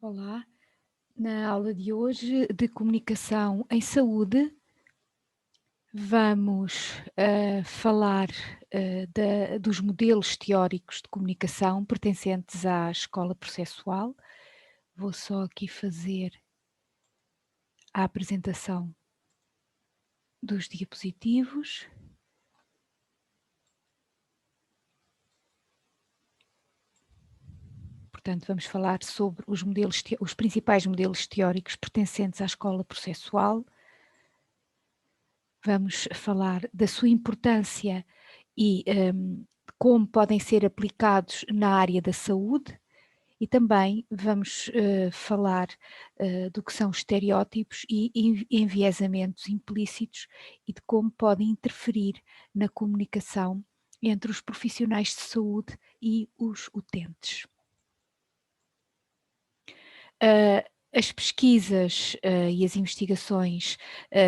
Olá, na aula de hoje de comunicação em saúde, vamos falar dos modelos teóricos de comunicação pertencentes à escola processual. Vou só aqui fazer a apresentação dos diapositivos. Portanto, vamos falar sobre os principais modelos teóricos pertencentes à escola processual. Vamos falar da sua importância e como podem ser aplicados na área da saúde, e também vamos falar do que são estereótipos e enviesamentos implícitos e de como podem interferir na comunicação entre os profissionais de saúde e os utentes. As pesquisas e as investigações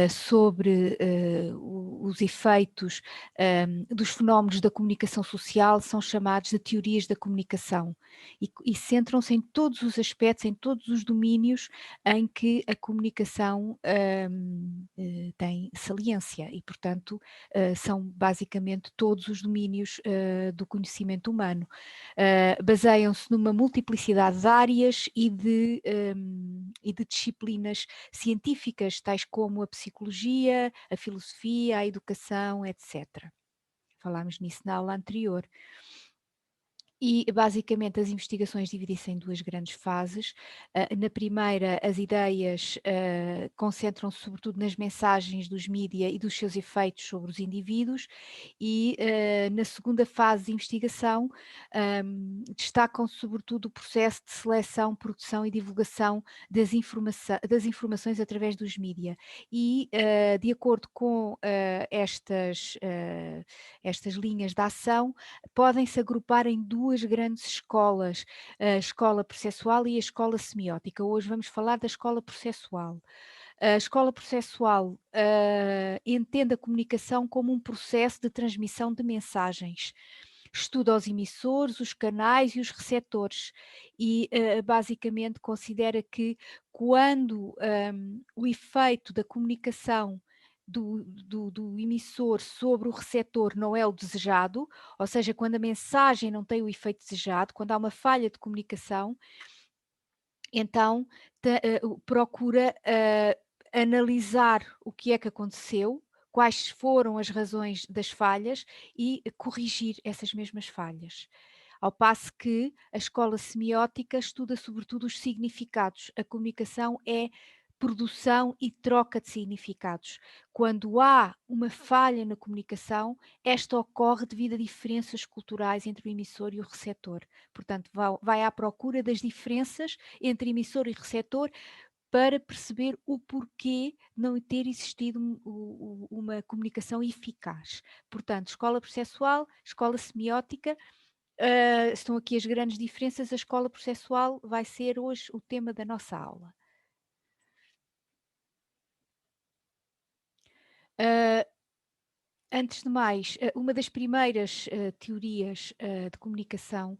sobre os efeitos dos fenómenos da comunicação social são chamados de teorias da comunicação e centram-se em todos os aspectos, em todos os domínios em que a comunicação tem saliência e, portanto, são basicamente todos os domínios do conhecimento humano. Baseiam-se numa multiplicidade de áreas e de disciplinas científicas, tais como a psicologia, a filosofia, a educação, etc. Falámos nisso na aula anterior. E basicamente as investigações dividem-se em duas grandes fases. Na primeira, as ideias concentram-se sobretudo nas mensagens dos mídia e dos seus efeitos sobre os indivíduos, e na segunda fase de investigação destacam-se sobretudo o processo de seleção, produção e divulgação das informações através dos mídia. E de acordo com estas linhas de ação, podem-se agrupar em duas grandes escolas, a escola processual e a escola semiótica. Hoje vamos falar da escola processual. A escola processual entende a comunicação como um processo de transmissão de mensagens. Estuda os emissores, os canais e os receptores e basicamente considera que quando o efeito da comunicação do emissor sobre o receptor não é o desejado, ou seja, quando a mensagem não tem o efeito desejado, quando há uma falha de comunicação, então procura analisar o que é que aconteceu, quais foram as razões das falhas e corrigir essas mesmas falhas. Ao passo que a escola semiótica estuda sobretudo os significados. A comunicação é produção e troca de significados. Quando há uma falha na comunicação, esta ocorre devido a diferenças culturais entre o emissor e o receptor. Portanto, vai à procura das diferenças entre emissor e receptor para perceber o porquê não ter existido uma comunicação eficaz. Portanto, escola processual, escola semiótica, estão aqui as grandes diferenças. A escola processual vai ser hoje o tema da nossa aula. Antes de mais, uma das primeiras teorias de comunicação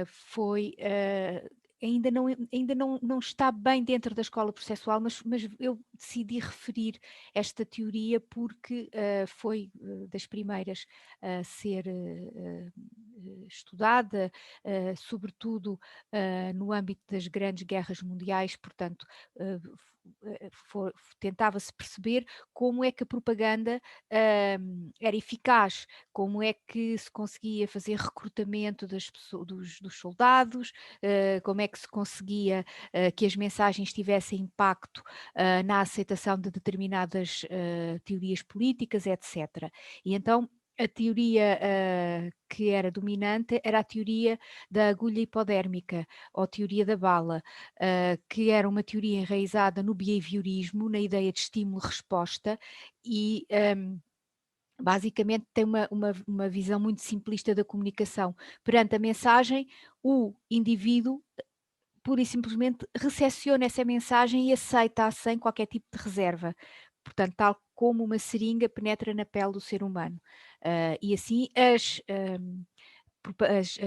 foi ainda não está bem dentro da escola processual, mas eu decidi referir esta teoria porque foi das primeiras a ser estudada, sobretudo no âmbito das grandes guerras mundiais. Portanto, tentava-se perceber como é que a propaganda era eficaz, como é que se conseguia fazer recrutamento dos soldados, como é que se conseguia que as mensagens tivessem impacto na aceitação de determinadas teorias políticas, etc. E então a teoria que era dominante era a teoria da agulha hipodérmica, ou teoria da bala, que era uma teoria enraizada no behaviorismo, na ideia de estímulo-resposta, e basicamente tem uma visão muito simplista da comunicação. Perante a mensagem, o indivíduo pura e simplesmente recepciona essa mensagem e aceita-a sem qualquer tipo de reserva. Portanto, tal como uma seringa penetra na pele do ser humano. E assim as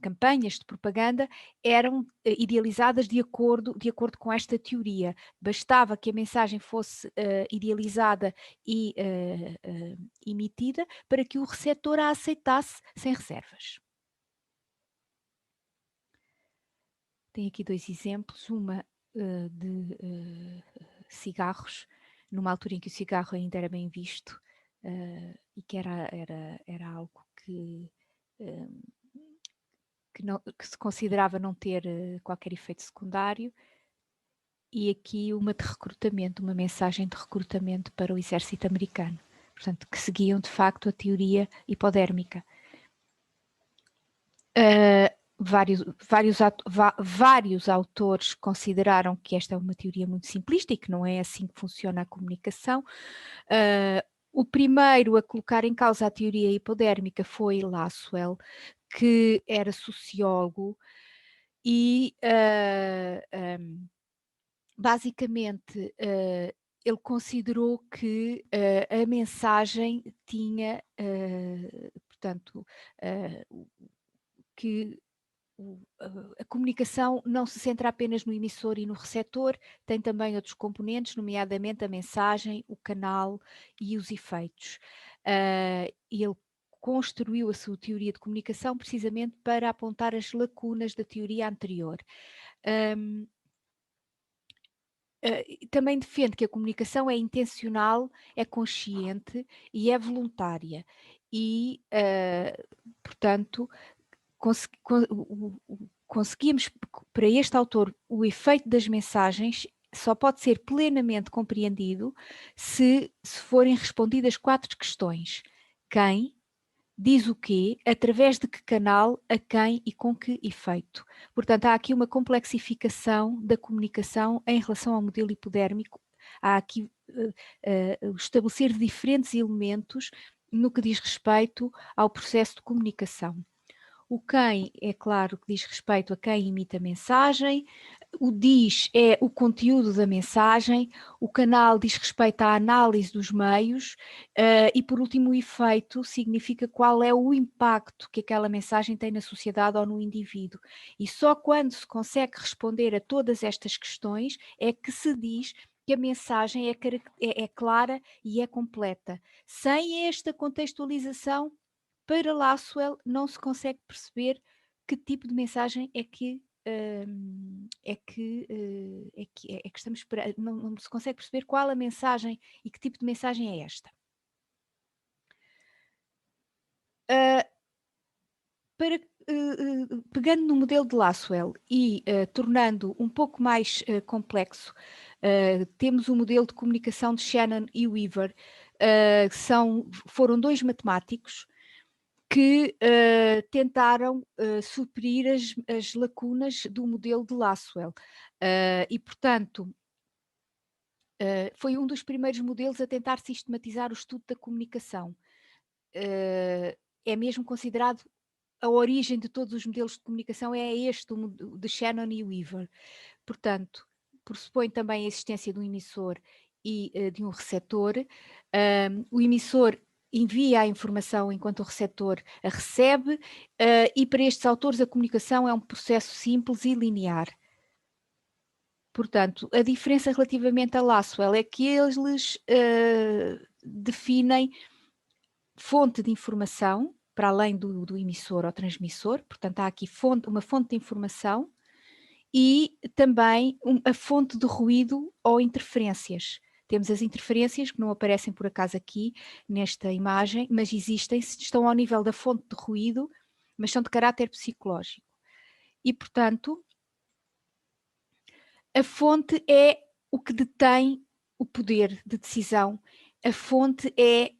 campanhas de propaganda eram idealizadas de acordo com esta teoria. Bastava que a mensagem fosse idealizada e emitida para que o receptor a aceitasse sem reservas. Tem aqui 2 exemplos, uma de cigarros, numa altura em que o cigarro ainda era bem visto, e que era algo que se considerava não ter qualquer efeito secundário, e aqui uma de recrutamento, uma mensagem de recrutamento para o exército americano. Portanto, que seguiam de facto a teoria hipodérmica. Vários autores consideraram que esta é uma teoria muito simplista e que não é assim que funciona a comunicação. O primeiro a colocar em causa a teoria hipodérmica foi Lasswell, que era sociólogo e basicamente ele considerou que a mensagem tinha, portanto, que a comunicação não se centra apenas no emissor e no receptor, tem também outros componentes, nomeadamente a mensagem, o canal e os efeitos. E ele construiu a sua teoria de comunicação precisamente para apontar as lacunas da teoria anterior. Também defende que a comunicação é intencional, é consciente e é voluntária. E, portanto, conseguimos, para este autor, o efeito das mensagens só pode ser plenamente compreendido se forem respondidas 4 questões. Quem? Diz o quê? Através de que canal? A quem e com que efeito? Portanto, há aqui uma complexificação da comunicação em relação ao modelo hipodérmico. Há aqui estabelecer diferentes elementos no que diz respeito ao processo de comunicação. O quem, é claro, que diz respeito a quem emite a mensagem. O diz é o conteúdo da mensagem. O canal diz respeito à análise dos meios. E, por último, o efeito significa qual é o impacto que aquela mensagem tem na sociedade ou no indivíduo. E só quando se consegue responder a todas estas questões é que se diz que a mensagem é clara e é completa. Sem esta contextualização, para Lasswell não se consegue perceber que tipo de mensagem é que estamos não se consegue perceber qual a mensagem e que tipo de mensagem é esta. Pegando no modelo de Lasswell e tornando um pouco mais complexo, temos o modelo de comunicação de Shannon e Weaver. Foram 2 matemáticos que tentaram suprir as lacunas do modelo de Lasswell. E, portanto, foi um dos primeiros modelos a tentar sistematizar o estudo da comunicação. É mesmo considerado a origem de todos os modelos de comunicação, é este, o de Shannon e Weaver. Portanto, pressupõe também a existência de um emissor e de um receptor. O emissor envia a informação enquanto o receptor a recebe, e para estes autores a comunicação é um processo simples e linear. Portanto, a diferença relativamente a Lasswell é que eles definem fonte de informação, para além do emissor ou transmissor, portanto há aqui uma fonte de informação e também a fonte de ruído ou interferências. Temos as interferências que não aparecem por acaso aqui nesta imagem, mas existem, estão ao nível da fonte de ruído, mas são de caráter psicológico. E, portanto, a fonte é o que detém o poder de decisão. A fonte é,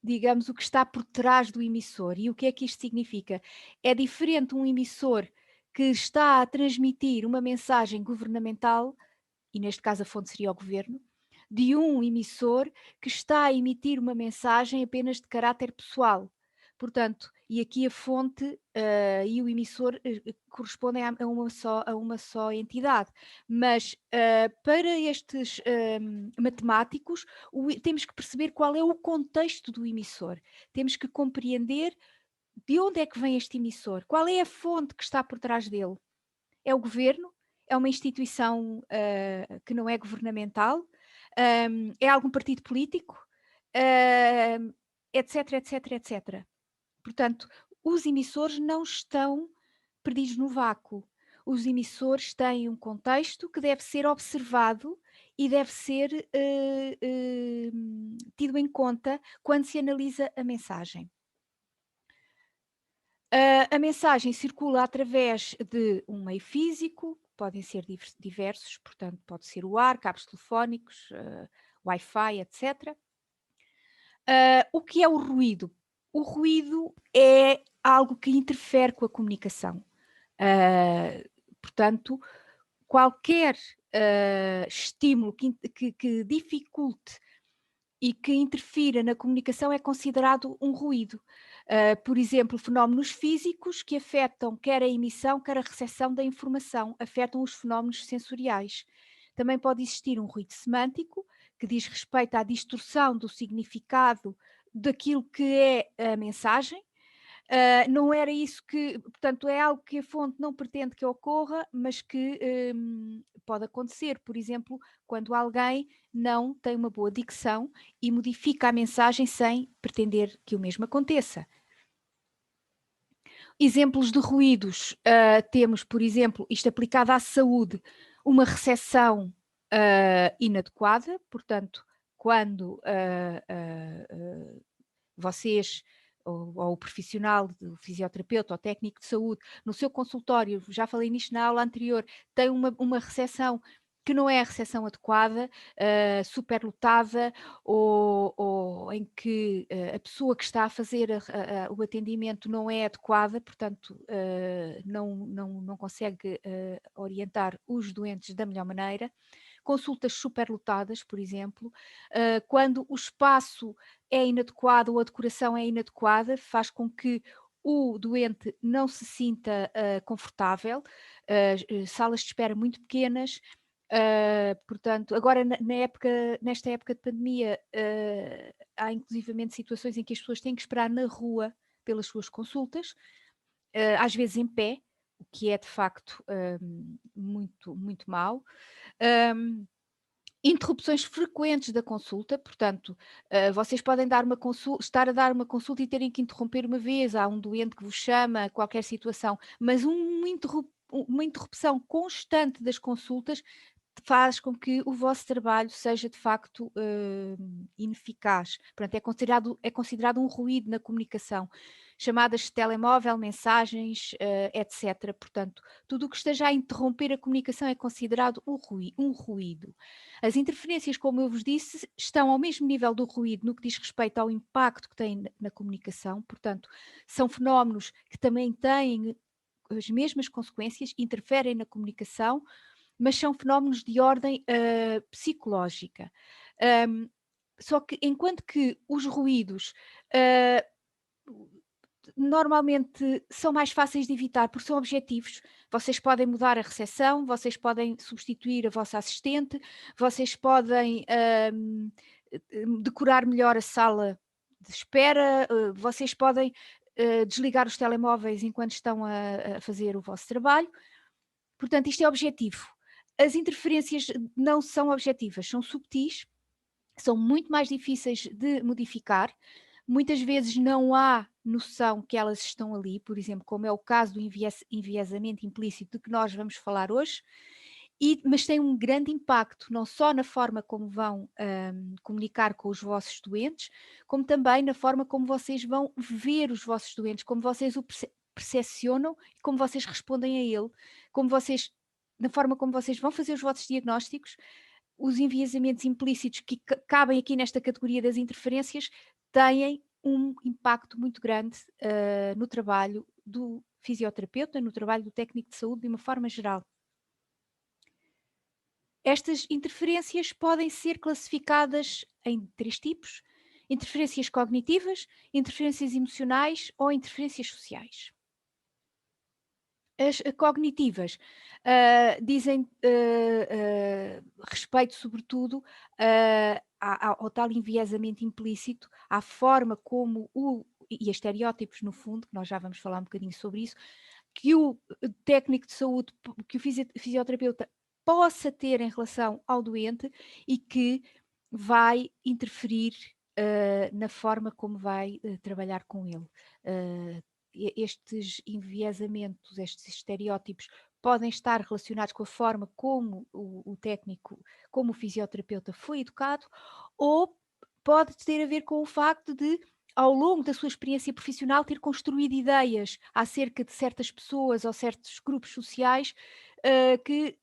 digamos, o que está por trás do emissor. E o que é que isto significa? É diferente um emissor que está a transmitir uma mensagem governamental, e neste caso a fonte seria o governo, de um emissor que está a emitir uma mensagem apenas de caráter pessoal. Portanto, e aqui a fonte e o emissor correspondem a uma só entidade. Mas para estes matemáticos, temos que perceber qual é o contexto do emissor. Temos que compreender de onde é que vem este emissor, qual é a fonte que está por trás dele. É o governo? É uma instituição que não é governamental? É algum partido político? Etc, etc, etc. Portanto, os emissores não estão perdidos no vácuo. Os emissores têm um contexto que deve ser observado e deve ser tido em conta quando se analisa a mensagem. A mensagem circula através de um meio físico, podem ser diversos, portanto, pode ser o ar, cabos telefónicos, Wi-Fi, etc. O que é o ruído? O ruído é algo que interfere com a comunicação. Portanto, qualquer estímulo que dificulte e que interfira na comunicação é considerado um ruído. Por exemplo, fenómenos físicos que afetam quer a emissão, quer a recepção da informação, afetam os fenómenos sensoriais. Também pode existir um ruído semântico, que diz respeito à distorção do significado daquilo que é a mensagem. Não era isso que, portanto, é algo que a fonte não pretende que ocorra, mas que pode acontecer, por exemplo, quando alguém não tem uma boa dicção e modifica a mensagem sem pretender que o mesmo aconteça. Exemplos de ruídos, temos, por exemplo, isto aplicado à saúde, uma recepção inadequada, portanto, quando vocês ou o profissional, o fisioterapeuta ou técnico de saúde, no seu consultório, já falei nisto na aula anterior, tem uma recepção que não é a recepção adequada, superlotada, ou em que a pessoa que está a fazer o atendimento não é adequada, portanto, não consegue orientar os doentes da melhor maneira. Consultas superlotadas, por exemplo, quando o espaço é inadequado ou a decoração é inadequada, faz com que o doente não se sinta confortável, salas de espera muito pequenas. Portanto, agora nesta época de pandemia, há inclusivamente situações em que as pessoas têm que esperar na rua pelas suas consultas, às vezes em pé, o que é de facto muito, muito mau. Interrupções frequentes da consulta, portanto, vocês podem estar a dar uma consulta e terem que interromper uma vez, há um doente que vos chama, qualquer situação, mas uma interrupção constante das consultas faz com que o vosso trabalho seja de facto ineficaz. Portanto, é considerado um ruído na comunicação. Chamadas de telemóvel, mensagens, etc. Portanto, tudo o que esteja a interromper a comunicação é considerado um ruído. As interferências, como eu vos disse, estão ao mesmo nível do ruído no que diz respeito ao impacto que têm na comunicação. Portanto, são fenómenos que também têm as mesmas consequências, interferem na comunicação, mas são fenómenos de ordem psicológica. Só que enquanto que os ruídos normalmente são mais fáceis de evitar porque são objetivos. Vocês podem mudar a recepção, vocês podem substituir a vossa assistente, vocês podem decorar melhor a sala de espera, vocês podem desligar os telemóveis enquanto estão a fazer o vosso trabalho. Portanto, isto é objetivo. As interferências não são objetivas, são subtis, são muito mais difíceis de modificar. Muitas vezes não há noção que elas estão ali, por exemplo, como é o caso do enviesamento implícito de que nós vamos falar hoje, mas tem um grande impacto não só na forma como vão comunicar com os vossos doentes, como também na forma como vocês vão ver os vossos doentes, como vocês o percepcionam e como vocês respondem a ele, na forma como vocês vão fazer os vossos diagnósticos. Os enviesamentos implícitos que cabem aqui nesta categoria das interferências têm um impacto muito grande no trabalho do fisioterapeuta, no trabalho do técnico de saúde de uma forma geral. Estas interferências podem ser classificadas em 3 tipos. Interferências cognitivas, interferências emocionais ou interferências sociais. As cognitivas dizem respeito, sobretudo, ao tal enviesamento implícito, à forma como e a estereótipos, no fundo, que nós já vamos falar um bocadinho sobre isso, que o técnico de saúde, que o fisioterapeuta possa ter em relação ao doente e que vai interferir na forma como vai trabalhar com ele. Estes enviesamentos, estes estereótipos podem estar relacionados com a forma como o técnico, como o fisioterapeuta foi educado, ou pode ter a ver com o facto de, ao longo da sua experiência profissional, ter construído ideias acerca de certas pessoas ou certos grupos sociais que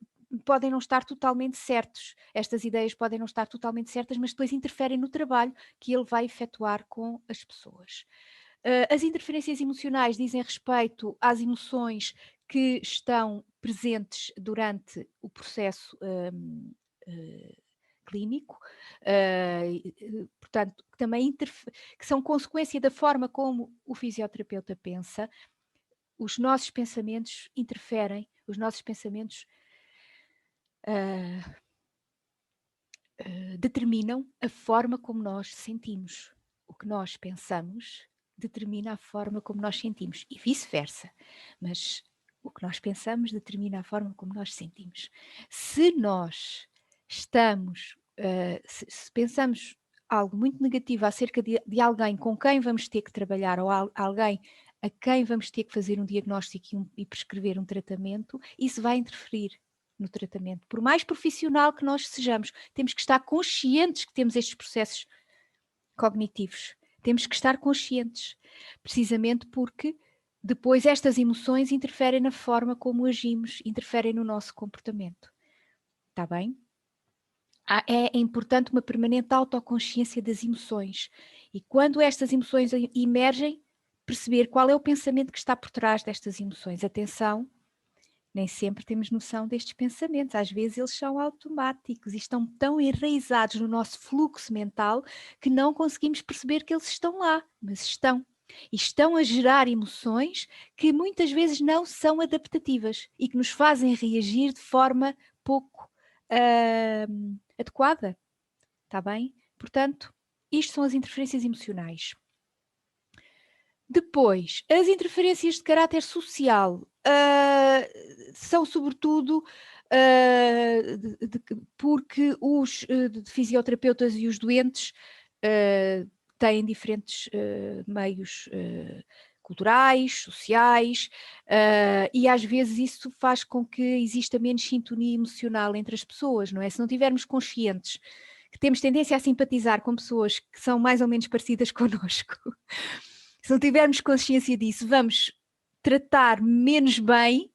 podem não estar totalmente certos. Estas ideias podem não estar totalmente certas, mas depois interferem no trabalho que ele vai efetuar com as pessoas. As interferências emocionais dizem respeito às emoções que estão presentes durante o processo clínico, portanto, que também que são consequência da forma como o fisioterapeuta pensa. Os nossos pensamentos interferem, os nossos pensamentos determinam a forma como nós sentimos. O que nós pensamos determina a forma como nós sentimos e vice-versa. Mas o que nós pensamos determina a forma como nós sentimos. Se nós estamos, se pensamos algo muito negativo acerca de alguém com quem vamos ter que trabalhar ou alguém a quem vamos ter que fazer um diagnóstico e prescrever um tratamento, isso vai interferir no tratamento. Por mais profissional que nós sejamos, temos que estar conscientes que temos estes processos cognitivos. Temos que estar conscientes, precisamente porque depois estas emoções interferem na forma como agimos, interferem no nosso comportamento. Está bem? É importante uma permanente autoconsciência das emoções. E quando estas emoções emergem, perceber qual é o pensamento que está por trás destas emoções. Atenção, nem sempre temos noção destes pensamentos, às vezes eles são automáticos e estão tão enraizados no nosso fluxo mental que não conseguimos perceber que eles estão lá, mas estão. E estão a gerar emoções que muitas vezes não são adaptativas e que nos fazem reagir de forma pouco adequada. Está bem? Portanto, isto são as interferências emocionais. Depois, as interferências de caráter social são sobretudo porque os fisioterapeutas e os doentes têm diferentes meios culturais, sociais, e às vezes isso faz com que exista menos sintonia emocional entre as pessoas, não é? Se não tivermos conscientes que temos tendência a simpatizar com pessoas que são mais ou menos parecidas connosco, se não tivermos consciência disso, vamos tratar menos bem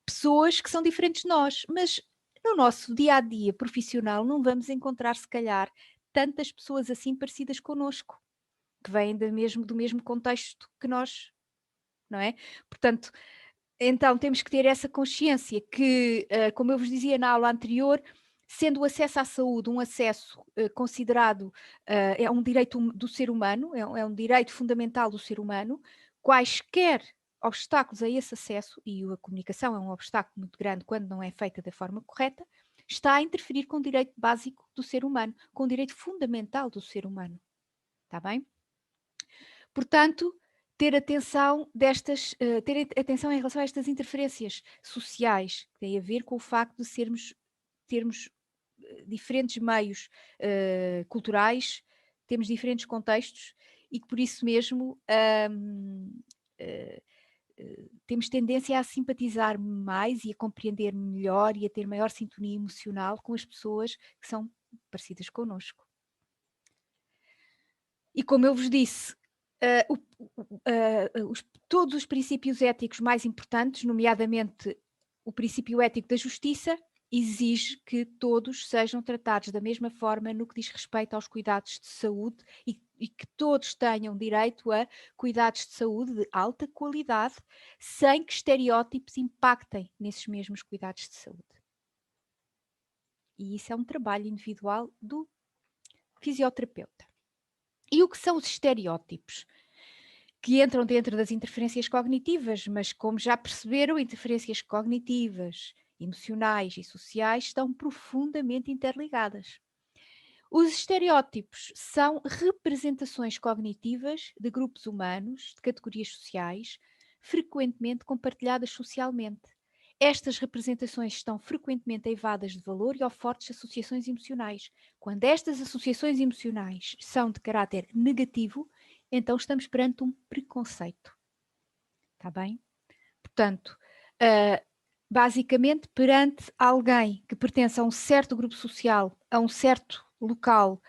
pessoas que são diferentes de nós, mas no nosso dia-a-dia profissional não vamos encontrar, se calhar, tantas pessoas assim parecidas connosco, que vêm do mesmo contexto que nós, não é? Portanto, então temos que ter essa consciência que, como eu vos dizia na aula anterior, sendo o acesso à saúde um acesso considerado, é um direito do ser humano, é um direito fundamental do ser humano, quaisquer obstáculos a esse acesso, e a comunicação é um obstáculo muito grande quando não é feita da forma correta, está a interferir com o direito básico do ser humano, com o direito fundamental do ser humano. Está bem? Portanto, ter atenção ter atenção em relação a estas interferências sociais, que têm a ver com o facto de termos diferentes meios culturais, temos diferentes contextos e que por isso mesmo temos tendência a simpatizar mais e a compreender melhor e a ter maior sintonia emocional com as pessoas que são parecidas connosco. E como eu vos disse, todos os princípios éticos mais importantes, nomeadamente o princípio ético da justiça, exige que todos sejam tratados da mesma forma no que diz respeito aos cuidados de saúde e que todos tenham direito a cuidados de saúde de alta qualidade, sem que estereótipos impactem nesses mesmos cuidados de saúde. E isso é um trabalho individual do fisioterapeuta. E o que são os estereótipos? Que entram dentro das interferências cognitivas, mas como já perceberam, interferências cognitivas, emocionais e sociais estão profundamente interligadas. Os estereótipos são representações cognitivas de grupos humanos, de categorias sociais, frequentemente compartilhadas socialmente. Estas representações estão frequentemente eivadas de valor e ou fortes associações emocionais. Quando estas associações emocionais são de caráter negativo, então estamos perante um preconceito. Está bem? Portanto, basicamente, perante alguém que pertence a um certo grupo social, a um certo local,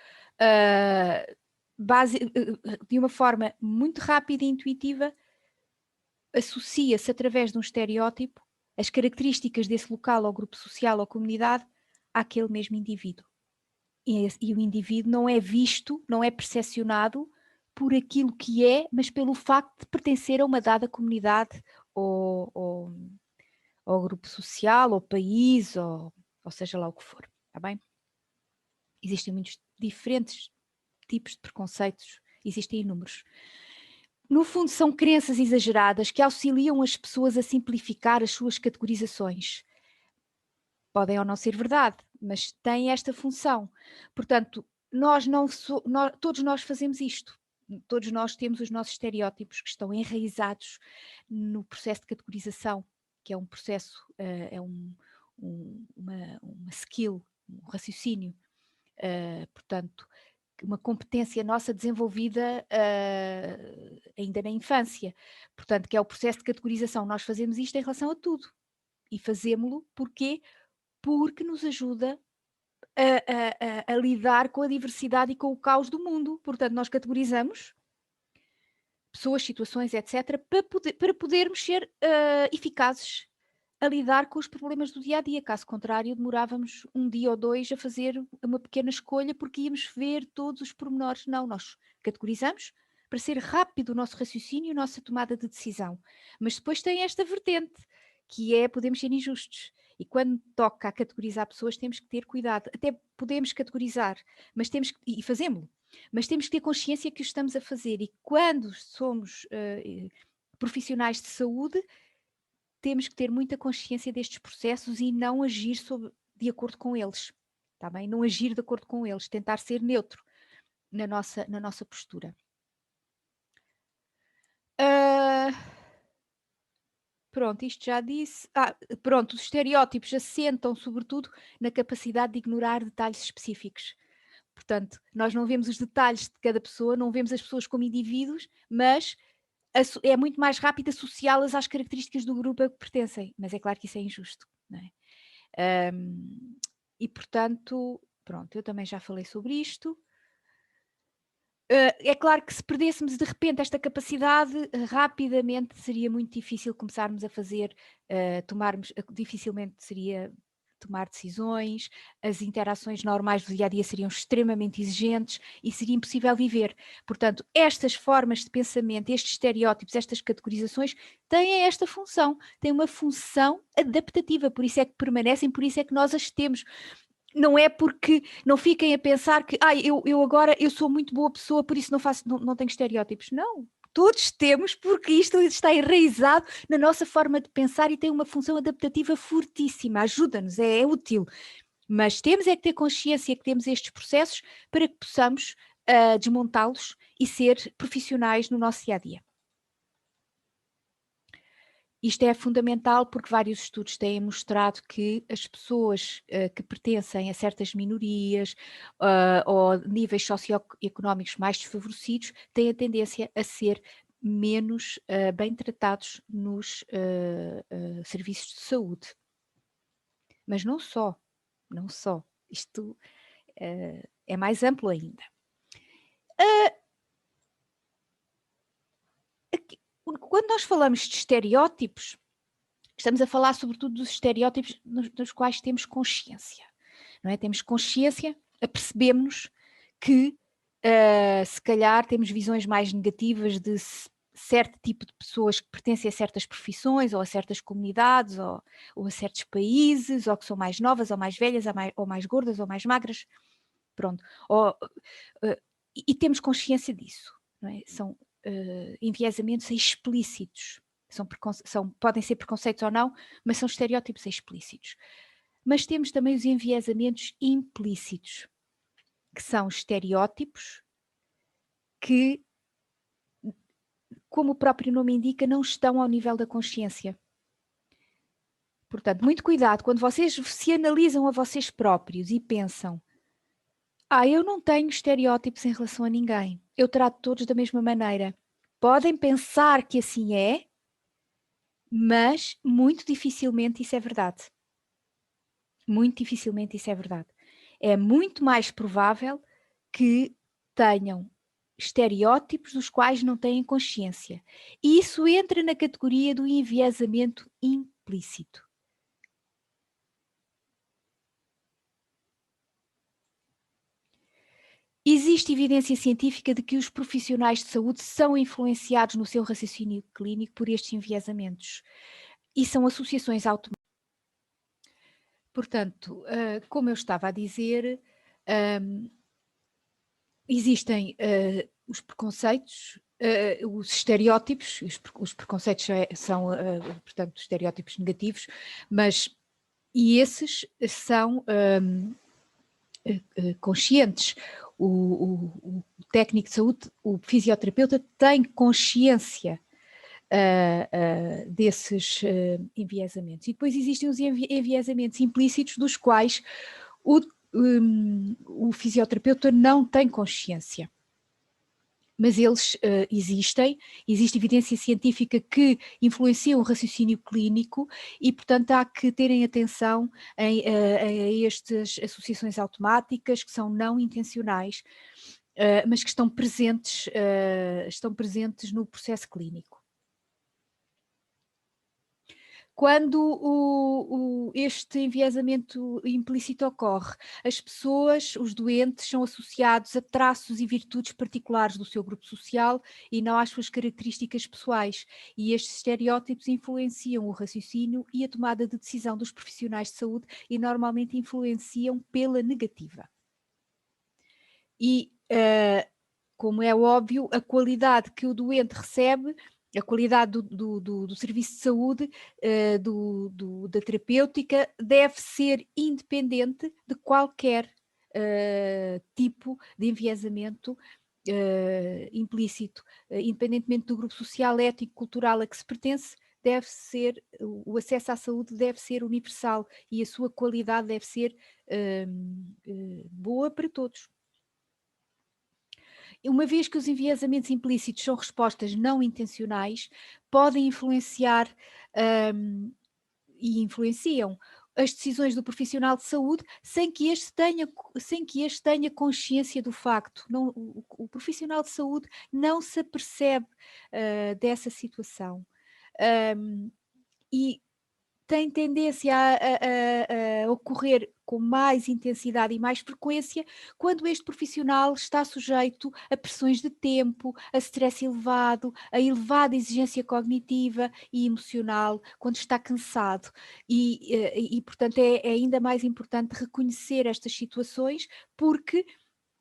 de uma forma muito rápida e intuitiva, associa-se através de um estereótipo as características desse local ou grupo social ou comunidade àquele mesmo indivíduo. E o indivíduo não é visto, não é percepcionado por aquilo que é, mas pelo facto de pertencer a uma dada comunidade ou grupo social, ou país, ou seja lá o que for, está bem? Existem muitos diferentes tipos de preconceitos, existem inúmeros. No fundo, são crenças exageradas que auxiliam as pessoas a simplificar as suas categorizações. Podem ou não ser verdade, mas têm esta função. Portanto, todos nós fazemos isto. Todos nós temos os nossos estereótipos que estão enraizados no processo de categorização, que é um processo, uma skill, um raciocínio, portanto, uma competência nossa desenvolvida ainda na infância. Portanto, que é o processo de categorização. Nós fazemos isto em relação a tudo. E fazemos-lo porquê? Porque nos ajuda a lidar com a diversidade e com o caos do mundo. Portanto, nós categorizamos pessoas, situações, etc., para podermos ser eficazes a lidar com os problemas do dia a dia. Caso contrário, demorávamos um dia ou dois a fazer uma pequena escolha porque íamos ver todos os pormenores. Não, nós categorizamos para ser rápido o nosso raciocínio e a nossa tomada de decisão. Mas depois tem esta vertente, que é podemos ser injustos. E quando toca a categorizar pessoas, temos que ter cuidado. Até podemos categorizar, mas e fazemos-lo, mas temos que ter consciência que o estamos a fazer. E quando somos profissionais de saúde, temos que ter muita consciência destes processos e não agir de acordo com eles, tá bem? Não agir de acordo com eles, tentar ser neutro na nossa postura. Pronto, isto já disse. Pronto, os estereótipos assentam sobretudo na capacidade de ignorar detalhes específicos. Portanto, nós não vemos os detalhes de cada pessoa, não vemos as pessoas como indivíduos, mas é muito mais rápido associá-las às características do grupo a que pertencem. Mas é claro que isso é injusto, não é? E portanto, pronto, eu também já falei sobre isto. É claro que se perdêssemos de repente esta capacidade, rapidamente seria muito difícil começarmos a fazer, dificilmente seria tomar decisões, as interações normais do dia a dia seriam extremamente exigentes e seria impossível viver. Portanto, estas formas de pensamento, estes estereótipos, estas categorizações têm esta função, têm uma função adaptativa, por isso é que permanecem, por isso é que nós as temos. Não é porque não fiquem a pensar que eu agora eu sou muito boa pessoa, por isso não tenho estereótipos. Não, todos temos, porque isto está enraizado na nossa forma de pensar e tem uma função adaptativa fortíssima, ajuda-nos, é útil. Mas temos é que ter consciência que temos estes processos para que possamos desmontá-los e ser profissionais no nosso dia-a-dia. Isto é fundamental porque vários estudos têm mostrado que as pessoas que pertencem a certas minorias ou níveis socioeconómicos mais desfavorecidos têm a tendência a ser menos bem tratados nos serviços de saúde. Mas não só. Isto é mais amplo ainda. Quando nós falamos de estereótipos, estamos a falar sobretudo dos estereótipos dos quais temos consciência, não é? Temos consciência, apercebemos-nos que se calhar temos visões mais negativas de certo tipo de pessoas que pertencem a certas profissões ou a certas comunidades ou a certos países, ou que são mais novas ou mais velhas ou mais gordas ou mais magras, pronto. e temos consciência disso, não é? São enviesamentos explícitos, podem ser preconceitos ou não, mas são estereótipos explícitos. Mas temos também os enviesamentos implícitos, que são estereótipos que, como o próprio nome indica, não estão ao nível da consciência. Portanto, muito cuidado quando vocês se analisam a vocês próprios e pensam: eu não tenho estereótipos em relação a ninguém, eu trato todos da mesma maneira. Podem pensar que assim é, mas muito dificilmente isso é verdade. Muito dificilmente isso é verdade. É muito mais provável que tenham estereótipos dos quais não têm consciência. E isso entra na categoria do enviesamento implícito. Existe evidência científica de que os profissionais de saúde são influenciados no seu raciocínio clínico por estes enviesamentos. E são associações automáticas. Portanto, como eu estava a dizer, existem os preconceitos, os estereótipos, os preconceitos são, portanto, estereótipos negativos, e esses são conscientes. O técnico de saúde, o fisioterapeuta, tem consciência desses enviesamentos. E depois existem os enviesamentos implícitos, dos quais o fisioterapeuta não tem consciência. Mas eles existem, existe evidência científica que influencia o raciocínio clínico e, portanto, há que terem atenção a estas associações automáticas que são não intencionais, mas que estão presentes no processo clínico. Quando este enviesamento implícito ocorre, as pessoas, os doentes, são associados a traços e virtudes particulares do seu grupo social e não às suas características pessoais. E estes estereótipos influenciam o raciocínio e a tomada de decisão dos profissionais de saúde e normalmente influenciam pela negativa. E, como é óbvio, a qualidade que o doente recebe, a qualidade do serviço de saúde, da terapêutica, deve ser independente de qualquer tipo de enviesamento implícito, independentemente do grupo social, étnico, cultural a que se pertence. O acesso à saúde deve ser universal e a sua qualidade deve ser boa para todos. Uma vez que os enviesamentos implícitos são respostas não intencionais, podem influenciar e influenciam as decisões do profissional de saúde sem que este tenha consciência do facto. Não, o profissional de saúde não se apercebe dessa situação. E tem tendência a ocorrer com mais intensidade e mais frequência quando este profissional está sujeito a pressões de tempo, a stress elevado, a elevada exigência cognitiva e emocional, quando está cansado. E portanto, é ainda mais importante reconhecer estas situações, porque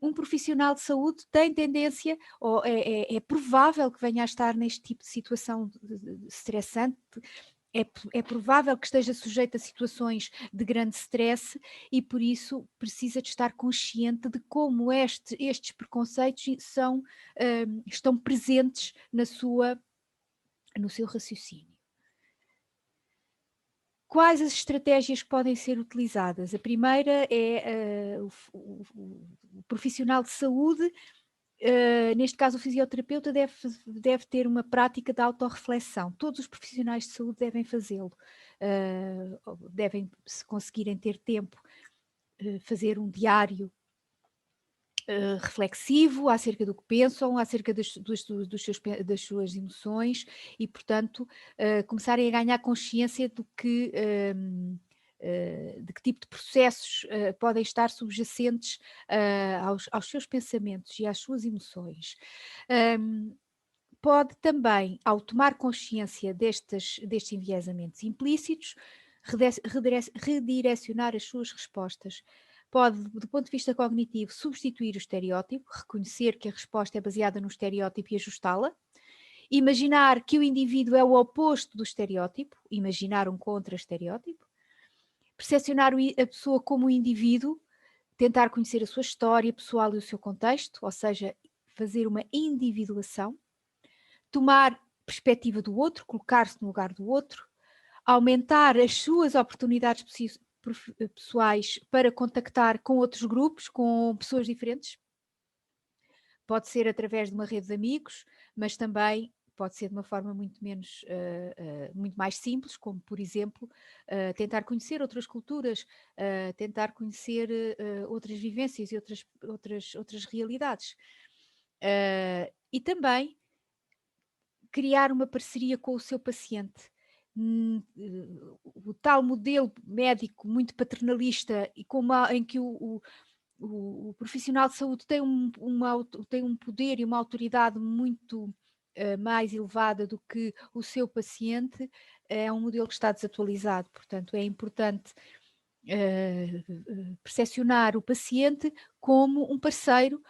um profissional de saúde tem tendência, ou é provável que venha a estar neste tipo de situação estressante. É provável que esteja sujeito a situações de grande stress e, por isso, precisa de estar consciente de como estes preconceitos estão presentes no seu raciocínio. Quais as estratégias que podem ser utilizadas? A primeira é o profissional de saúde. Neste caso, o fisioterapeuta deve ter uma prática de autorreflexão. Todos os profissionais de saúde devem fazê-lo. Devem, se conseguirem ter tempo, fazer um diário reflexivo acerca do que pensam, acerca das suas emoções e, portanto, começarem a ganhar consciência de que tipo de processos podem estar subjacentes aos seus pensamentos e às suas emoções. Pode também, ao tomar consciência destes enviesamentos implícitos, redirecionar as suas respostas pode, do ponto de vista cognitivo, substituir o estereótipo, reconhecer que a resposta é baseada no estereótipo e ajustá-la. Imaginar que o indivíduo é o oposto do estereótipo, imaginar um contra-estereótipo. Percepcionar a pessoa como um indivíduo, tentar conhecer a sua história pessoal e o seu contexto, ou seja, fazer uma individuação. Tomar perspectiva do outro, colocar-se no lugar do outro. Aumentar as suas oportunidades pessoais para contactar com outros grupos, com pessoas diferentes. Pode ser através de uma rede de amigos, mas também pode ser de uma forma muito mais simples, como por exemplo, tentar conhecer outras culturas, tentar conhecer outras vivências e outras realidades. E também criar uma parceria com o seu paciente. O tal modelo médico muito paternalista e em que o profissional de saúde tem um poder e uma autoridade muito mais elevada do que o seu paciente, é um modelo que está desatualizado. Portanto, é importante percepcionar o paciente como um parceiro,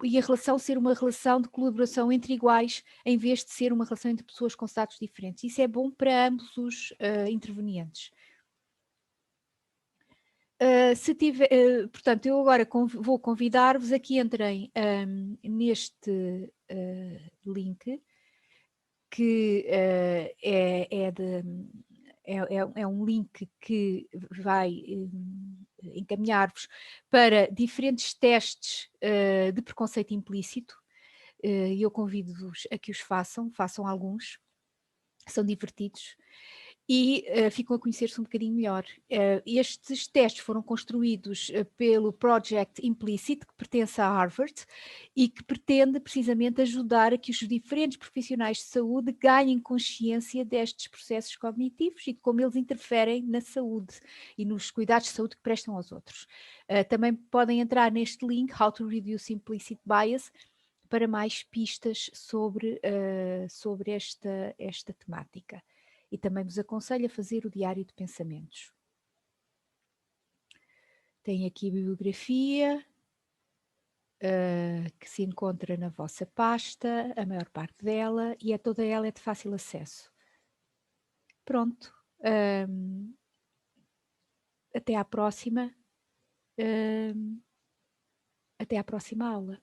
e a relação ser uma relação de colaboração entre iguais, em vez de ser uma relação entre pessoas com status diferentes. Isso é bom para ambos os intervenientes. Portanto, eu agora vou convidar-vos a que entrem neste link, que é um link que vai encaminhar-vos para diferentes testes de preconceito implícito. Eu convido-vos a que os façam alguns, são divertidos. E ficam a conhecer-se um bocadinho melhor. Estes testes foram construídos pelo Project Implicit, que pertence à Harvard, e que pretende precisamente ajudar a que os diferentes profissionais de saúde ganhem consciência destes processos cognitivos e de como eles interferem na saúde e nos cuidados de saúde que prestam aos outros. Também podem entrar neste link, How to Reduce Implicit Bias, para mais pistas sobre esta temática. E também vos aconselho a fazer o diário de pensamentos. Tem aqui a bibliografia que se encontra na vossa pasta, a maior parte dela, e toda ela é de fácil acesso. Pronto. Até à próxima. Até à próxima aula.